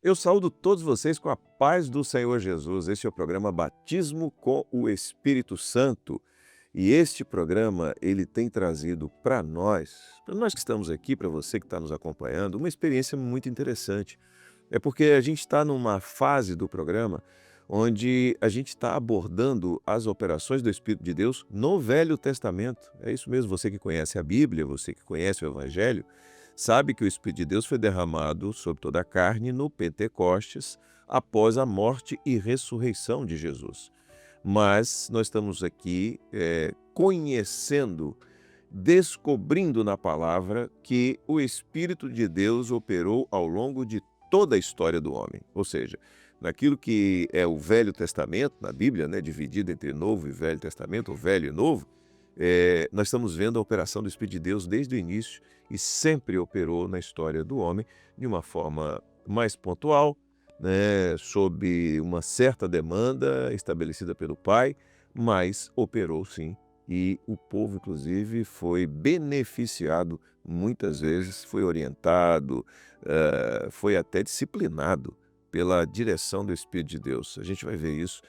Eu saúdo todos vocês com a paz do Senhor Jesus. Este é o programa Batismo com o Espírito Santo. E este programa, ele tem trazido para nós que estamos aqui, para você que está nos acompanhando, uma experiência muito interessante. É porque a gente está numa fase do programa onde a gente está abordando as operações do Espírito de Deus no Velho Testamento. É isso mesmo, você que conhece a Bíblia, você que conhece o Evangelho, sabe que o Espírito de Deus foi derramado sobre toda a carne no Pentecostes, após a morte e ressurreição de Jesus. Mas nós estamos aqui conhecendo, descobrindo na palavra que o Espírito de Deus operou ao longo de toda a história do homem. Ou seja, naquilo que é o Velho Testamento, na Bíblia, né, dividido entre Novo e Velho Testamento, ou Velho e Novo, nós estamos vendo a operação do Espírito de Deus desde o início e sempre operou na história do homem de uma forma mais pontual, né, sob uma certa demanda estabelecida pelo Pai, mas operou sim. E o povo, inclusive, foi beneficiado muitas vezes, foi orientado, foi até disciplinado pela direção do Espírito de Deus. A gente vai ver isso,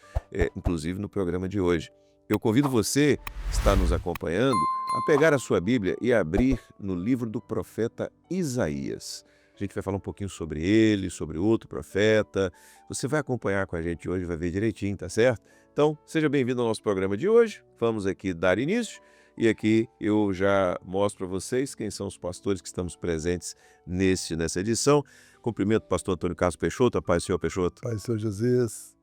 inclusive, no programa de hoje. Eu convido você, que está nos acompanhando, a pegar a sua Bíblia e abrir no livro do profeta Isaías. A gente vai falar um pouquinho sobre ele, sobre outro profeta. Você vai acompanhar com a gente hoje, vai ver direitinho, tá certo? Então, seja bem-vindo ao nosso programa de hoje. Vamos aqui dar início. E aqui eu já mostro para vocês quem são os pastores que estamos presentes nessa edição. Cumprimento o pastor Antônio Carlos Peixoto. A paz do Senhor Peixoto. Pai do Senhor Jesus,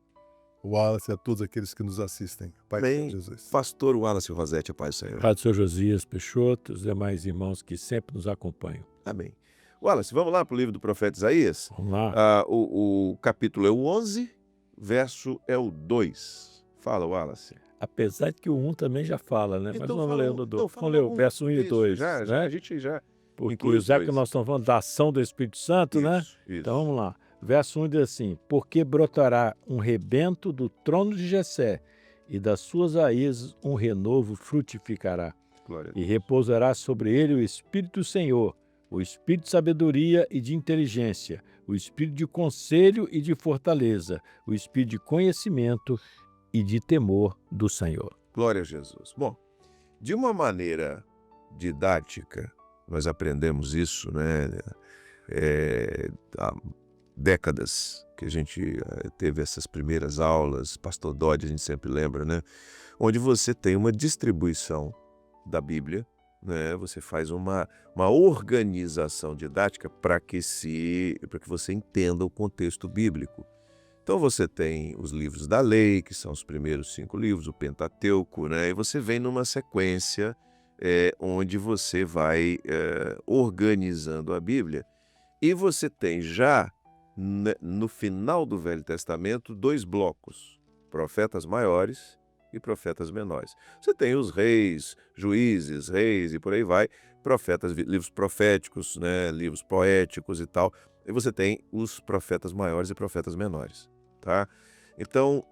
o Wallace e a todos aqueles que nos assistem. Pai do Senhor Bem, Jesus. pastor Wallace Rosete, a paz do Senhor. Pai do Senhor Josias Peixoto, os demais irmãos que sempre nos acompanham. Amém. Wallace, vamos lá para o livro do profeta Isaías? Vamos lá. O capítulo é o 11, verso é o 2. Fala, Wallace. Apesar de que o 1 também já fala, né? Mas vamos ler o 2. Vamos ler o verso 1 e o 2, Já, né? a gente já Porque inclui os já que dois. nós estamos falando da ação do Espírito Santo, né? Isso. Então vamos lá. Verso 1 diz assim: porque brotará um rebento do trono de Jessé, e das suas raízes um renovo frutificará. Glória a E Deus. repousará sobre ele o Espírito do Senhor, o Espírito de sabedoria e de inteligência, o Espírito de conselho e de fortaleza, o Espírito de conhecimento e de temor do Senhor. Glória a Jesus. Bom, de uma maneira didática, nós aprendemos isso, né? Há décadas que a gente teve essas primeiras aulas, Pastor Dodge, a gente sempre lembra, né? Onde você tem uma distribuição da Bíblia, né? Você faz uma organização didática para que você entenda o contexto bíblico. Então você tem os livros da lei, que são os primeiros 5 livros, o Pentateuco, né? E você vem numa sequência onde você vai organizando a Bíblia. E você tem já, no final do Velho Testamento, 2 blocos, profetas maiores e profetas menores. Você tem os reis, juízes, reis e por aí vai, profetas, livros proféticos, né, livros poéticos e tal. E você tem os profetas maiores e profetas menores, tá? Então,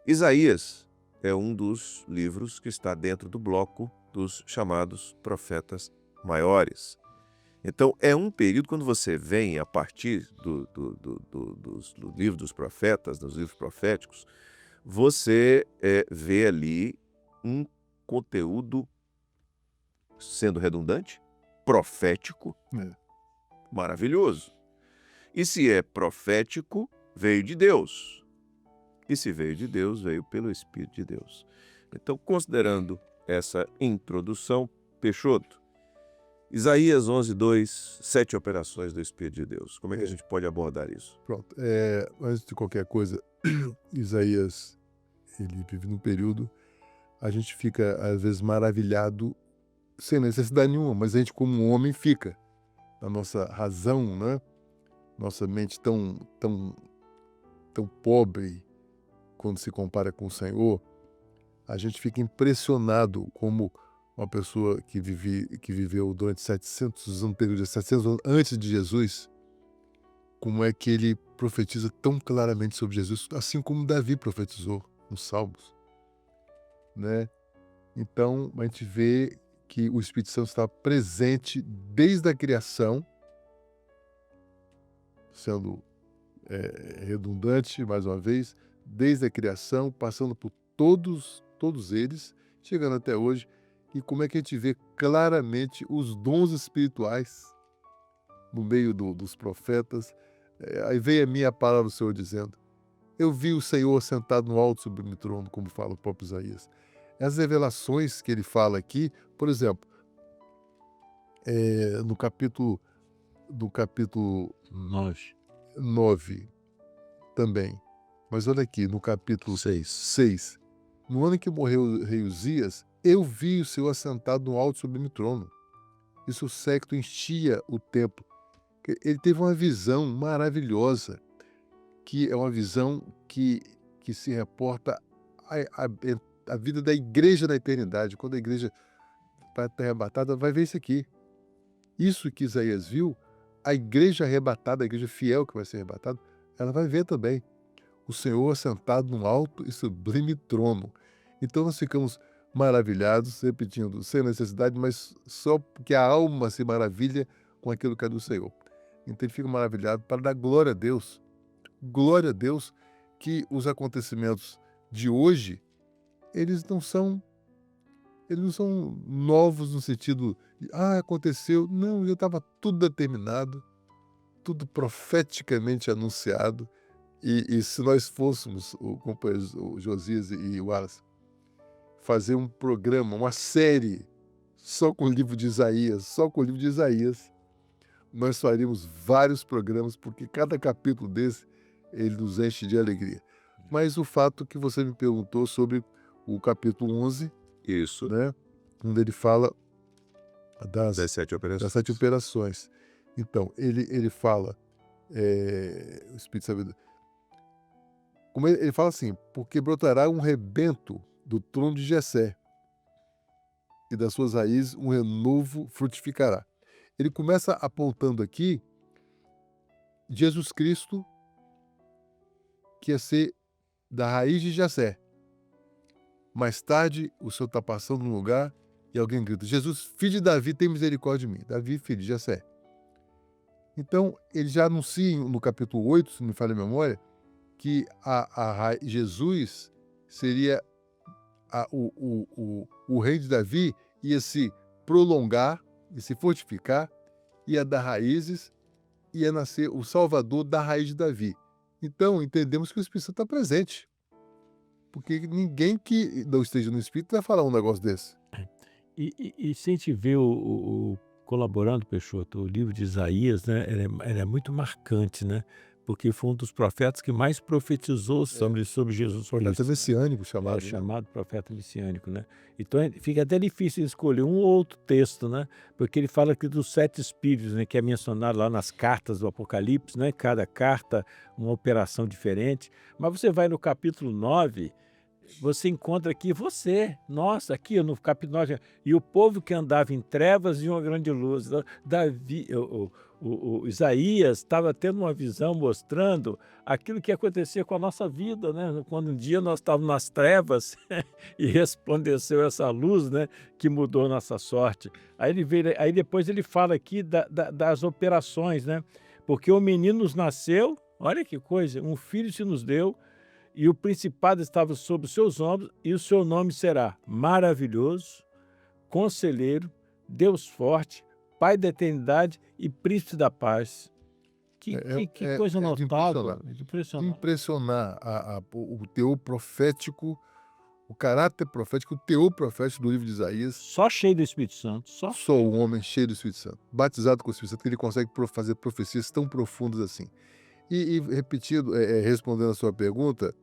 Isaías é um dos livros que está dentro do bloco dos chamados profetas maiores. Então, é um período, quando você vem a partir do livro dos profetas, dos livros proféticos, você vê ali um conteúdo, sendo redundante, profético, maravilhoso. E se é profético, veio de Deus. E se veio de Deus, veio pelo Espírito de Deus. Então, considerando essa introdução, Peixoto, Isaías 11, 2, 7 operações do Espírito de Deus. Como é que a gente pode abordar isso? Pronto. Antes de qualquer coisa, Isaías, ele vive num período, a gente fica às vezes maravilhado, sem necessidade nenhuma, mas a gente como homem fica. A nossa razão, né? Nossa mente tão pobre, quando se compara com o Senhor, a gente fica impressionado como uma pessoa que viveu durante 700 anos, período de 700 anos antes de Jesus, como é que ele profetiza tão claramente sobre Jesus, assim como Davi profetizou nos Salmos, né? Então, a gente vê que o Espírito Santo está presente desde a criação, sendo redundante, mais uma vez, desde a criação, passando por todos eles, chegando até hoje, e como é que a gente vê claramente os dons espirituais no meio dos profetas. Aí veio a minha palavra do Senhor dizendo: eu vi o Senhor sentado no alto sublime trono, como fala o próprio Isaías. As revelações que ele fala aqui, por exemplo, no capítulo 9. 9 também. Mas olha aqui, no capítulo 6. No ano em que morreu o rei Uzias, eu vi o Senhor assentado no alto sublime trono, e seu séquito enchia o templo. Ele teve uma visão maravilhosa, que é uma visão que se reporta à vida da igreja na eternidade. Quando a igreja vai estar arrebatada, vai ver isso aqui. Isso que Isaías viu, a igreja arrebatada, a igreja fiel que vai ser arrebatada, ela vai ver também o Senhor assentado num alto e sublime trono. Então nós ficamos maravilhados, repetindo, sem necessidade, mas só porque a alma se maravilha com aquilo que é do Senhor. Então ele fica maravilhado para dar glória a Deus. Glória a Deus que os acontecimentos de hoje, eles não são novos no sentido de, aconteceu. Não, já estava tudo determinado, tudo profeticamente anunciado. E se nós fôssemos, o companheiro o Josias e o Wallace, fazer um programa, uma série, só com o livro de Isaías, nós faríamos vários programas, porque cada capítulo desse, ele nos enche de alegria. Mas o fato que você me perguntou sobre o capítulo 11, Isso. né, onde ele fala das 7 operações. das 7 operações. Então, ele fala, o Espírito Sabedoria, como ele fala assim: porque brotará um rebento do trono de Jessé, e das suas raízes um renovo frutificará. Ele começa apontando aqui Jesus Cristo, que ia ser da raiz de Jessé. Mais tarde, o Senhor está passando num lugar e alguém grita: Jesus, filho de Davi, tem misericórdia de mim. Davi, filho de Jessé. Então, ele já anuncia no capítulo 8, se não me falha a memória, que Jesus seria o rei de Davi, ia se prolongar, ia se fortificar, ia dar raízes, ia nascer o Salvador da raiz de Davi. Então, entendemos que o Espírito Santo está presente. Porque ninguém que não esteja no Espírito vai falar um negócio desse. E se a gente vê colaborando, Peixoto, o livro de Isaías, né, ele é muito marcante, né? Porque foi um dos profetas que mais profetizou sobre Jesus Profeta Cristo. messiânico chamado. É chamado profeta messiânico, né? Então fica até difícil escolher um ou outro texto, né? Porque ele fala aqui dos 7 espíritos, né? Que é mencionado lá nas cartas do Apocalipse, né? Cada carta uma operação diferente. Mas você vai no capítulo 9, você encontra aqui nossa, aqui no capítulo 9, e o povo que andava em trevas e uma grande luz. Então, Isaías estava tendo uma visão mostrando aquilo que acontecia com a nossa vida, né? Quando um dia nós estávamos nas trevas e resplandeceu essa luz, né? Que mudou nossa sorte. Aí depois ele fala aqui das operações, né? Porque o menino nos nasceu, olha que coisa, um filho se nos deu, e o principado estava sobre os seus ombros, e o seu nome será Maravilhoso, Conselheiro, Deus Forte, Pai da Eternidade e Príncipe da Paz. Que coisa notável. De Impressionante. impressionar o teor profético, o caráter profético, o teor profético do livro de Isaías. Só cheio do Espírito Santo. Só o homem cheio do Espírito Santo, batizado com o Espírito Santo, que ele consegue fazer profecias tão profundas assim. E repetindo, respondendo a sua pergunta,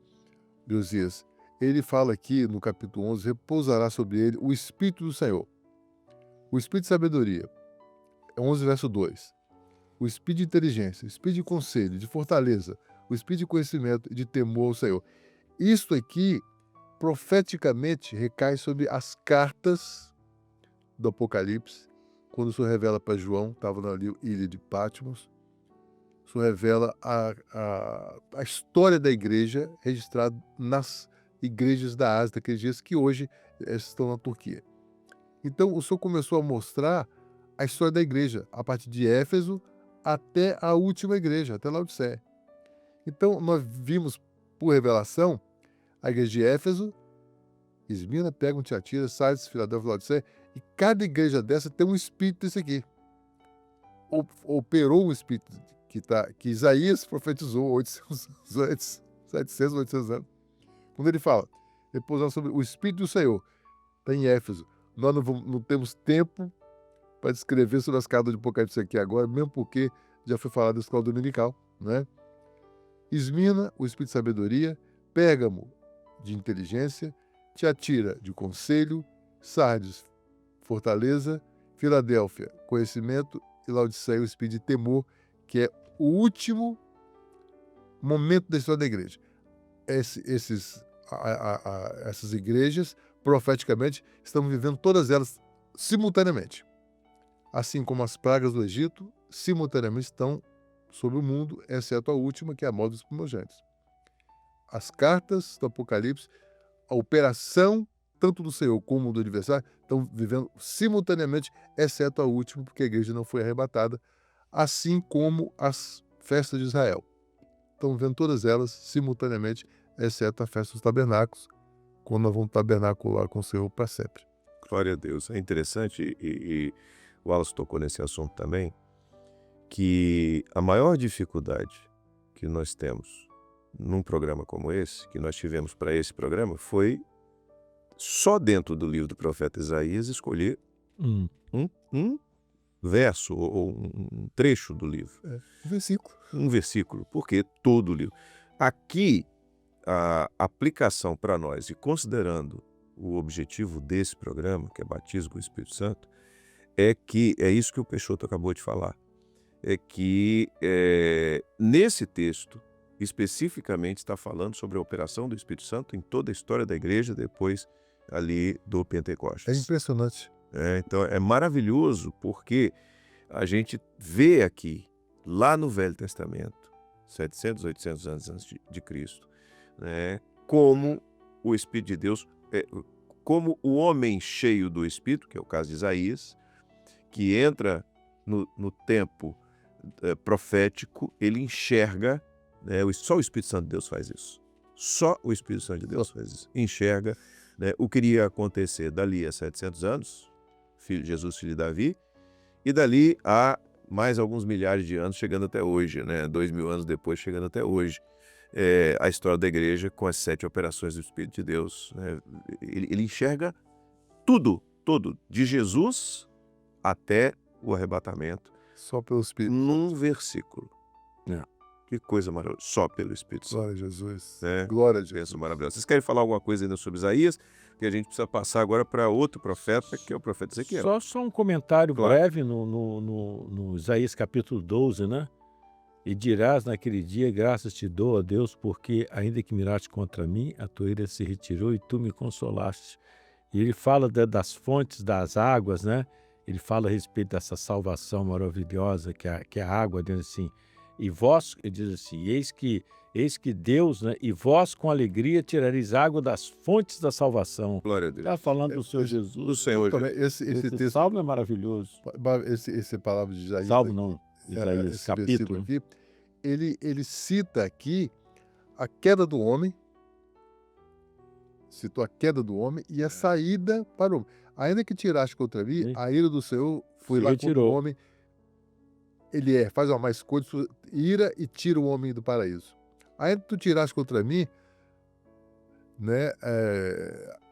Josias, ele fala aqui no capítulo 11, repousará sobre ele o Espírito do Senhor, o Espírito de sabedoria, 11 verso 2, o Espírito de inteligência, o Espírito de conselho, de fortaleza, o Espírito de conhecimento e de temor ao Senhor. Isto aqui, profeticamente, recai sobre as cartas do Apocalipse, quando o Senhor revela para João, estava na ilha de Patmos. O Senhor revela a história da igreja registrada nas igrejas da Ásia daqueles dias, que hoje estão na Turquia. Então, o Senhor começou a mostrar a história da igreja, a partir de Éfeso até a última igreja, até Laodiceia. Então, nós vimos, por revelação, a igreja de Éfeso, Esmirna, Pérgamo, Tiatira, Sardes, Filadélfia, Laodiceia, e cada igreja dessa tem um espírito desse aqui. Operou um espírito que Isaías profetizou 800 anos antes, 700, 800 anos. Quando ele fala, repousando sobre o espírito do Senhor, está em Éfeso. Nós não temos tempo para descrever sobre as cartas de Apocalipse aqui agora, mesmo porque já foi falado da escola dominical, né? Esmirna, o espírito de sabedoria, Pérgamo, de inteligência, Tiatira, de conselho, Sardes, fortaleza, Filadélfia, conhecimento, e Laodiceia, o espírito de temor, que é o último momento da história da igreja. Essas igrejas, profeticamente, estão vivendo todas elas simultaneamente. Assim como as pragas do Egito, simultaneamente estão sobre o mundo, exceto a última, que é a morte dos primogênitos. As cartas do Apocalipse, a operação tanto do Senhor como do adversário, estão vivendo simultaneamente, exceto a última, porque a igreja não foi arrebatada, assim como as festas de Israel. Estão vivendo todas elas simultaneamente, exceto a festa dos tabernáculos, quando nós vamos tabernacular com o Senhor para sempre. Glória a Deus. É interessante, e o Wallace tocou nesse assunto também, que a maior dificuldade que nós temos num programa como esse, que nós tivemos para esse programa, foi só dentro do livro do profeta Isaías escolher um verso ou um trecho do livro. Um versículo. Um versículo, porque todo o livro. Aqui, a aplicação para nós, e considerando o objetivo desse programa, que é batismo com o Espírito Santo, é isso que o Peixoto acabou de falar, é que nesse texto, especificamente está falando sobre a operação do Espírito Santo em toda a história da igreja depois ali do Pentecostes. É impressionante. Então é maravilhoso porque a gente vê aqui, lá no Velho Testamento, 700, 800 anos antes de Cristo, né, como o Espírito de Deus, como o homem cheio do Espírito, que é o caso de Isaías, que entra no tempo profético, ele enxerga, né, só o Espírito Santo de Deus faz isso. Só o Espírito Santo de Deus faz isso. Enxerga, né, o que iria acontecer dali a 700 anos, Jesus, filho de Davi, e dali a mais alguns milhares de anos, chegando até hoje, né, 2000 anos depois, chegando até hoje. A história da igreja com as 7 operações do Espírito de Deus. Né? Ele enxerga tudo, de Jesus até o arrebatamento. Só pelo Espírito. Num versículo. Que coisa maravilhosa. Só pelo Espírito Santo. Glória a Jesus. É. Glória a Jesus. Penso maravilhoso. Vocês querem falar alguma coisa ainda sobre Isaías? Que a gente precisa passar agora para outro profeta, que é o profeta Ezequiel. Só um comentário Claro. breve no Isaías capítulo 12, né? E dirás naquele dia, graças te dou a Deus, porque ainda que miraste contra mim, a tua ira se retirou e tu me consolaste. E ele fala das fontes das águas, né? Ele fala a respeito dessa salvação maravilhosa que é a água, dizendo assim, e vós, ele diz assim, eis que Deus, né? E vós com alegria tirareis água das fontes da salvação. Glória a Deus. Está falando do Senhor Do Jesus. Senhor Também Jesus. esse texto, salmo é maravilhoso. essa palavra de Isaías, Salmo não, Isaías, esse versículo capítulo. aqui, ele cita aqui a queda do homem, citou a queda do homem e a saída para o homem. Ainda que tiraste contra mim, Sim. a ira do Senhor foi Se lá contra o retirou. homem. Ele faz uma má escolha, ira e tira o homem do paraíso. Ainda que tu tiraste contra mim, né,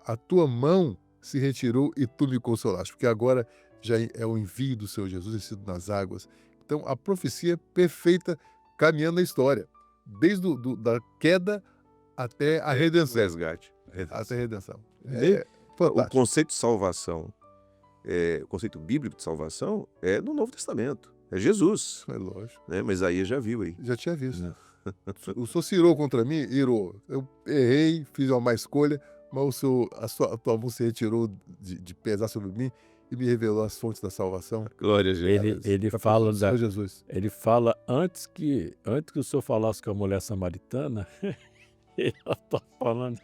a tua mão se retirou e tu me consolaste, porque agora já é o envio do Senhor Jesus descido nas águas. Então a profecia é perfeita caminhando na história, desde da queda até a redenção. Resgate. Até a redenção. O Fantástico. conceito de salvação, o conceito bíblico de salvação é no Novo Testamento. É Jesus. É lógico. Né? Mas aí já viu aí. Já tinha visto. O senhor se irou contra mim? Irou. Eu errei, fiz uma má escolha, mas a tua mão se retirou de pesar sobre mim e me revelou as fontes da salvação. Glória a Jesus. Ele fala Senhor Jesus. Ele fala antes que o senhor falasse com a mulher samaritana, ele está falando.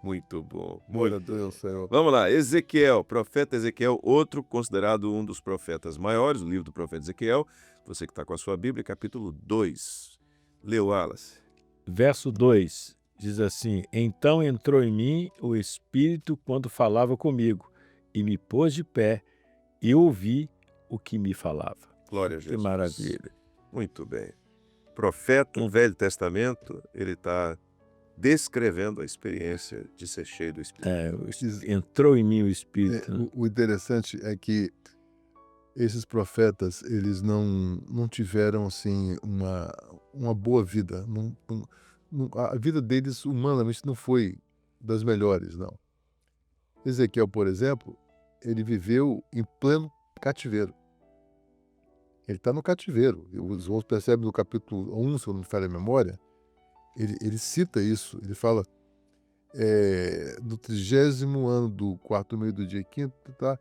Muito bom. Glória a Deus, Senhor. Vamos lá, Ezequiel, profeta Ezequiel, outro considerado um dos profetas maiores, o livro do profeta Ezequiel, você que está com a sua Bíblia, capítulo 2. Leu, Wallace. Verso 2 diz assim: Então entrou em mim o Espírito quando falava comigo, e me pôs de pé, e ouvi o que me falava. Glória a Que Jesus. maravilha. Muito bem. Profeta no Velho Testamento, ele está descrevendo a experiência de ser cheio do Espírito. Entrou em mim o Espírito. Né? O interessante é que esses profetas, eles não tiveram assim uma boa vida. A vida deles, humanamente, não foi das melhores, não. Ezequiel, por exemplo, ele viveu em pleno cativeiro. Ele está no cativeiro. Os irmãos percebem no capítulo 1, se eu não me falha a memória, ele cita isso. Ele fala, no 30º ano do 4º mês do dia 5º, tá?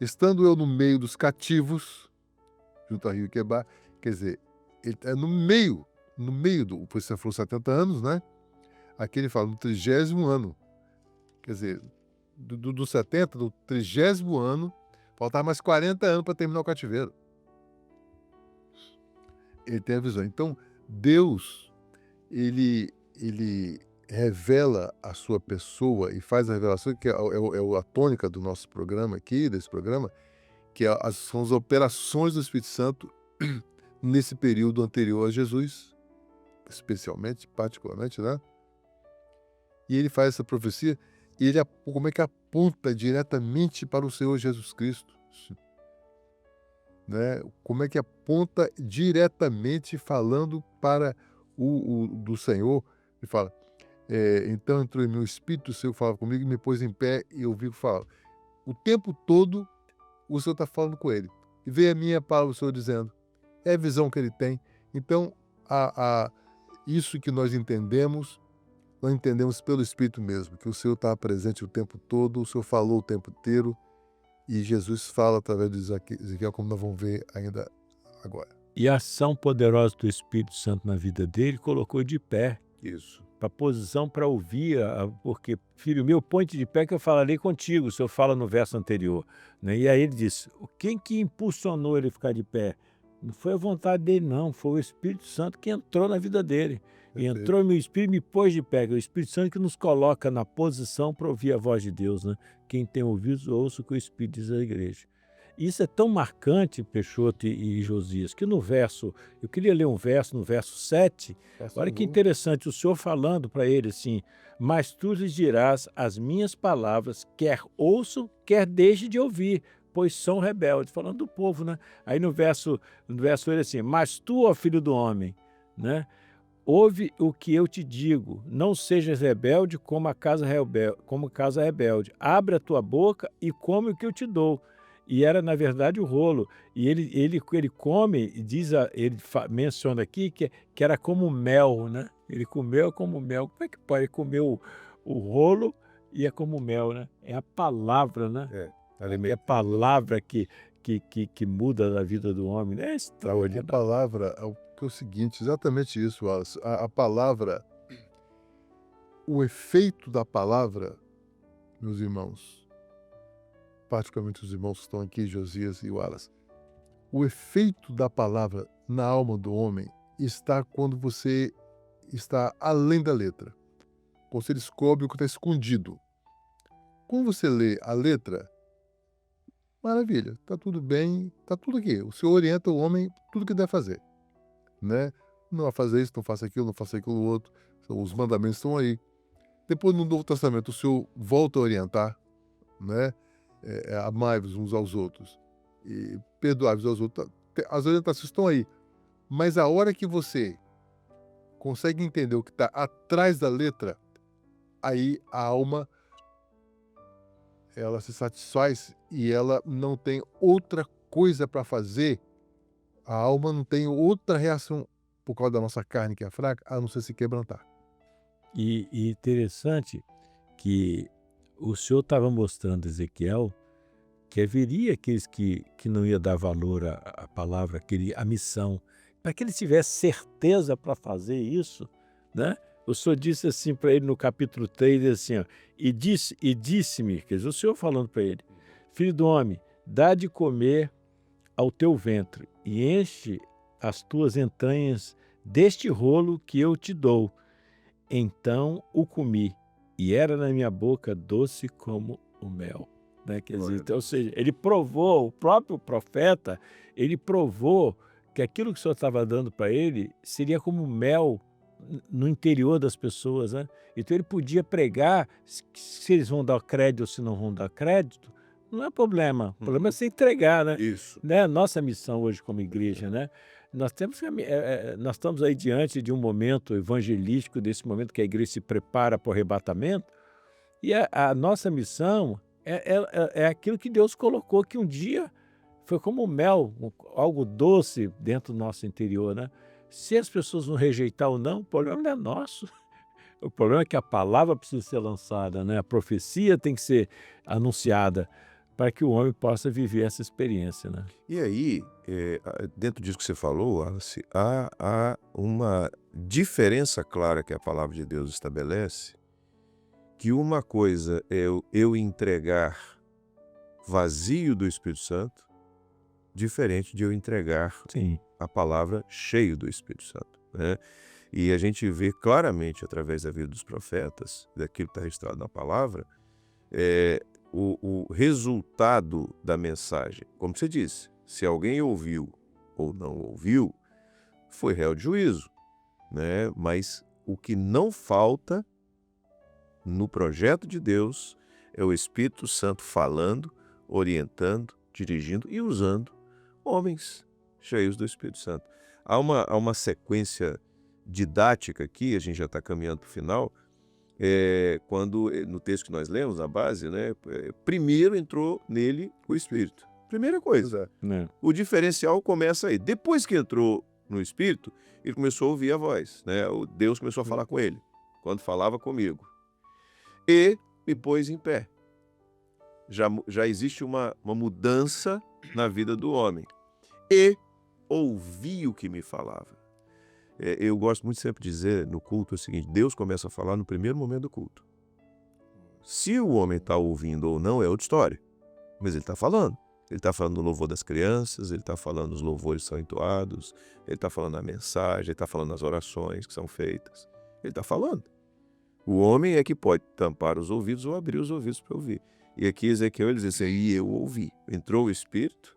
Estando eu no meio dos cativos, junto a Rio Quebar, quer dizer, ele está no meio do... Você falou 70 anos, né? Aqui ele fala, no 30º ano. Quer dizer, do 70, do 30º ano, faltava mais 40 anos para terminar o cativeiro. Ele tem a visão. Então, Deus, ele revela a sua pessoa e faz a revelação, que é a tônica do nosso programa aqui, desse programa, que são as operações do Espírito Santo nesse período anterior a Jesus, especialmente, particularmente, né? E ele faz essa profecia, e ele como é que aponta diretamente para o Senhor Jesus Cristo, né? Como é que aponta diretamente falando para do Senhor. Ele fala, então entrou em meu espírito, o Senhor falava comigo, e me pôs em pé, e eu vi falar. O tempo todo o Senhor está falando com ele. E veio a minha palavra, o Senhor dizendo, é a visão que ele tem. Então, isso que nós entendemos pelo Espírito mesmo, que o Senhor está presente o tempo todo, o Senhor falou o tempo inteiro, e Jesus fala através de Ezequiel, como nós vamos ver ainda agora. E a ação poderosa do Espírito Santo na vida dele colocou de pé. Isso. Para a posição para ouvir, porque, filho meu, põe-te de pé que eu falarei contigo, o Senhor fala no verso anterior. Né? E aí ele disse, quem que impulsionou ele a ficar de pé? Não foi a vontade dele, não, foi o Espírito Santo que entrou na vida dele. E entrou em meu espírito e me pôs de pé. É o Espírito Santo que nos coloca na posição para ouvir a voz de Deus. Né? Quem tem ouvidos, ouça o que o Espírito diz à igreja. Isso é tão marcante, Peixoto e Josias, que no verso, eu queria ler um verso, no verso 7, olha que interessante, o Senhor falando para ele assim, mas tu lhes dirás as minhas palavras, quer ouçam, quer deixem de ouvir, pois são rebeldes, falando do povo, né? Aí no verso ele assim, mas tu, ó filho do homem, né? Ouve o que eu te digo, não sejas rebelde como a casa rebelde, abre a tua boca e come o que eu te dou. E era, na verdade, o rolo. E ele come, ele menciona aqui que era como mel, né? Ele comeu como mel. Como é que pode? Ele comeu o rolo e é como mel, né? É a palavra, né? É a palavra que muda a vida do homem. É extraordinário. A palavra é o seguinte, exatamente isso, Wallace. A palavra, o efeito da palavra, meus irmãos, particularmente os irmãos que estão aqui, Josias e Wallace, o efeito da palavra na alma do homem está quando você está além da letra. Quando você descobre o que está escondido. Quando você lê a letra, maravilha, está tudo bem, está tudo aqui. O Senhor orienta o homem tudo que deve fazer. Né? Não vai fazer isso, não faça aquilo, não faça aquilo outro. Os mandamentos estão aí. Depois, no Novo Testamento, o Senhor volta a orientar, né? Amai-vos uns aos outros e perdoai-vos aos outros. As orientações estão aí. Mas a hora que você consegue entender o que está atrás da letra, aí a alma ela se satisfaz e ela não tem outra coisa para fazer. A alma não tem outra reação por causa da nossa carne que é fraca, a não ser se quebrantar. E interessante que o Senhor estava mostrando a Ezequiel que haveria aqueles que não iam dar valor à palavra, à missão, para que ele tivesse certeza para fazer isso, né? O Senhor disse assim para ele no capítulo 3, assim, ó, e disse-me, quer dizer, o Senhor falando para ele, filho do homem, dá de comer ao teu ventre e enche as tuas entranhas deste rolo que eu te dou. Então o comi, e era na minha boca doce como o mel. Né? Quer dizer, então, ou seja, ele provou, o próprio profeta, ele provou que aquilo que o Senhor estava dando para ele seria como mel no interior das pessoas. Né? Então ele podia pregar, se eles vão dar crédito ou se não vão dar crédito, não é problema. O problema é se entregar, né? Isso. Né? Nossa missão hoje como igreja, né? Nós estamos aí diante de um momento evangelístico, desse momento que a igreja se prepara para o arrebatamento, e a nossa missão é aquilo que Deus colocou, que um dia foi como mel, algo doce dentro do nosso interior, né? Se as pessoas vão rejeitar ou não, o problema não é nosso. O problema é que a palavra precisa ser lançada, né? A profecia tem que ser anunciada para que o homem possa viver essa experiência, né? E aí, dentro disso que você falou, Wallace, há uma diferença clara que a palavra de Deus estabelece, que uma coisa é eu entregar vazio do Espírito Santo, diferente de eu entregar Sim. a palavra cheio do Espírito Santo, né? E a gente vê claramente, através da vida dos profetas, daquilo que está registrado na palavra, o resultado da mensagem. Como você disse, se alguém ouviu ou não ouviu, foi réu de juízo, né? Mas o que não falta no projeto de Deus é o Espírito Santo falando, orientando, dirigindo e usando homens cheios do Espírito Santo. Há uma sequência didática aqui, a gente já está caminhando para o final, quando no texto que nós lemos, na base, né, primeiro entrou nele o Espírito. Primeira coisa. Né? O diferencial começa aí. Depois que entrou no Espírito, ele começou a ouvir a voz, né? Deus começou a falar com ele, quando falava comigo. E me pôs em pé. Já existe uma mudança na vida do homem. E ouvi o que me falava. Eu gosto muito sempre de dizer no culto o seguinte: Deus começa a falar no primeiro momento do culto. Se o homem está ouvindo ou não é outra história, mas ele está falando. Ele está falando no louvor das crianças, ele está falando nos louvores que são entoados, ele está falando na mensagem, ele está falando nas orações que são feitas. Ele está falando. O homem é que pode tampar os ouvidos ou abrir os ouvidos para ouvir. E aqui Ezequiel ele diz assim: e eu ouvi. Entrou o Espírito,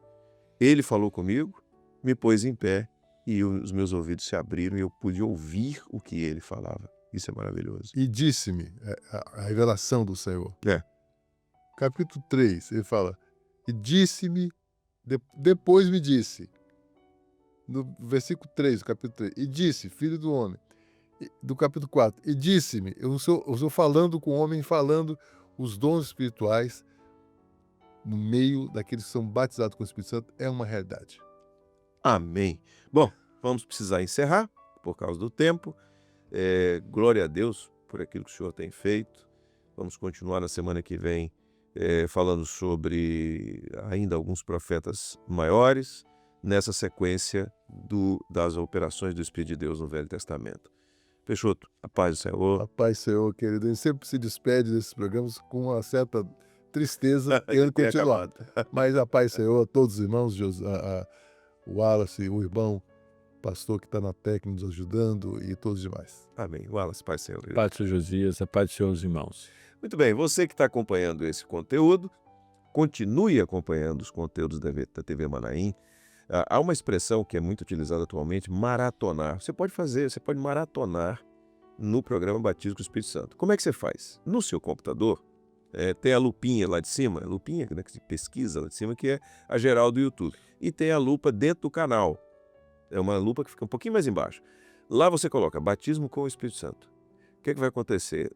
ele falou comigo, me pôs em pé, e os meus ouvidos se abriram e eu pude ouvir o que ele falava. Isso é maravilhoso. E disse-me, a revelação do Senhor. Capítulo 3, ele fala, e disse-me, depois me disse, no versículo 3 do capítulo 3, e disse, filho do homem, do capítulo 4, e disse-me, eu estou falando com o homem, falando os dons espirituais no meio daqueles que são batizados com o Espírito Santo, é uma realidade. Amém. Bom, vamos precisar encerrar por causa do tempo. Glória a Deus por aquilo que o Senhor tem feito. Vamos continuar na semana que vem falando sobre ainda alguns profetas maiores, nessa sequência das operações do Espírito de Deus no Velho Testamento. Peixoto, a paz do Senhor. A paz do Senhor, querido. A gente sempre se despede desses programas com uma certa tristeza, querendo continuar. Mas a paz do Senhor, a todos os irmãos, o Wallace, o irmão, pastor que está na técnica nos ajudando e todos os demais. Amém. Wallace, paz do Senhor. Paz do Senhor Josias, a paz dos seus irmãos. Muito bem, você que está acompanhando esse conteúdo, continue acompanhando os conteúdos da TV Manaim. Há uma expressão que é muito utilizada atualmente, maratonar. Você pode maratonar no programa Batismo com o Espírito Santo. Como é que você faz? No seu computador, tem a lupinha lá de cima, a lupinha, né, que pesquisa lá de cima, que é a geral do YouTube. E tem a lupa dentro do canal. É uma lupa que fica um pouquinho mais embaixo. Lá você coloca Batismo com o Espírito Santo. O que vai acontecer?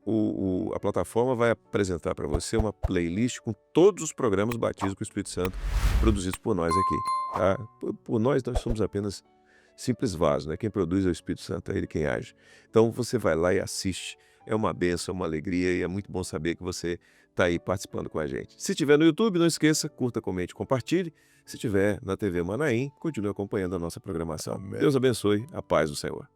A plataforma vai apresentar para você uma playlist com todos os programas Batismo com o Espírito Santo produzidos por nós aqui. Tá? Por nós somos apenas simples vasos, né? Quem produz é o Espírito Santo, é ele quem age. Então você vai lá e assiste. É uma bênção, uma alegria e é muito bom saber que você está aí participando com a gente. Se estiver no YouTube, não esqueça, curta, comente, compartilhe. Se estiver na TV Manaim, continue acompanhando a nossa programação. Amém. Deus abençoe, a paz do Senhor.